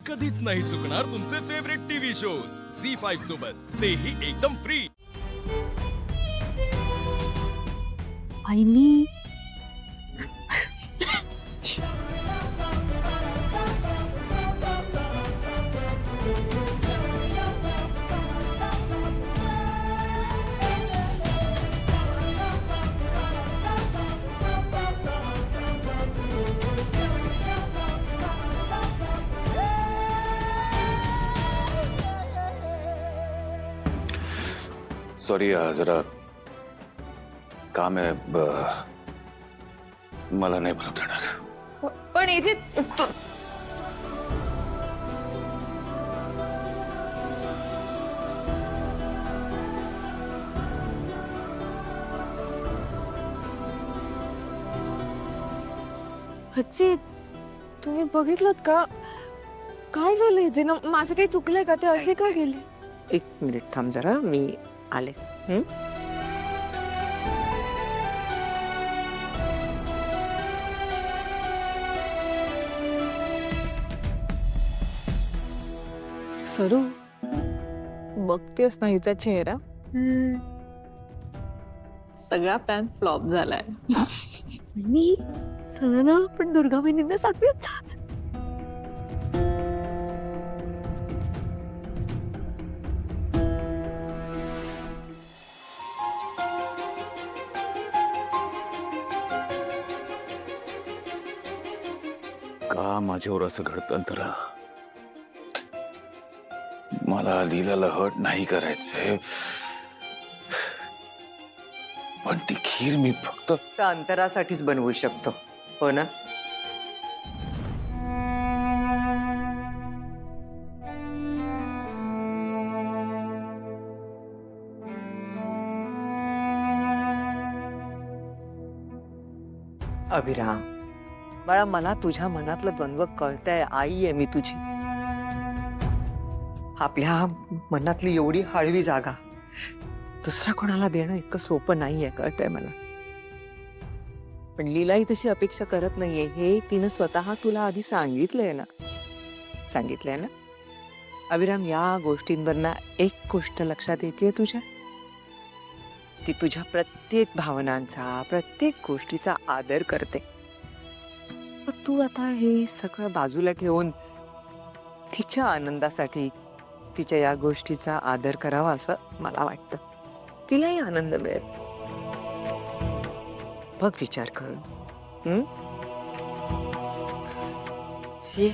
कधीच नाही चुकणार तुमचे फेवरेट टीव्ही शोज झी5 सोबत, तेही एकदम फ्री। आईनी सॉरी जरा काम आहे मला नाही बनवता येणार। पण एजे हच्ची तुम्ही बघितलं का काय झालंय जे ना माझं काही चुकलंय का ते असे का गेले? एक मिनिट थांब जरा मी आलेच। सरू बघतेस ना हिचा चेहरा, सगळा प्लॅन फ्लॉप झालाय। मी चला ना पण दुर्गा बहिणींना सांगूयाच। का माझ्यावर असं घडतं तर मला लीलाला हर्ट नाही करायचंय, पण ती खीर मी फक्त त्या अंतरासाठीच बनवू शकतो, हो ना? अभिराम बाळा, मला तुझ्या मनातलं द्वंद्व कळतंय। आई आहे मी तुझी, आपल्या मनातली एवढी हळवी जागा दुसऱ्या कोणाला देणं इतकं सोपं नाहीये, कळतंय मला। पण लीलाही तशी अपेक्षा करत नाहीये, हे तिनं स्वतः तुला आधी सांगितलंय ना, सांगितलंय ना? अभिराम, या गोष्टींवरना एक गोष्ट लक्षात येते तुझ्या, ती तुझ्या प्रत्येक भावनांचा, प्रत्येक गोष्टीचा आदर करते। पण तू आता हे सगळं बाजूला ठेवून तिच्या आनंदासाठी तिच्या या गोष्टीचा आदर करावा असं मला वाटतं, तिलाही आनंद मिळेल। बघ विचार कर। ये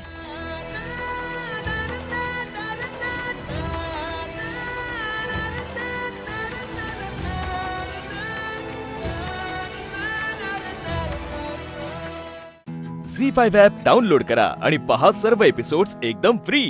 झी5 ॲप डाउनलोड करा आणि पहा सर्व एपिसोड्स एकदम फ्री।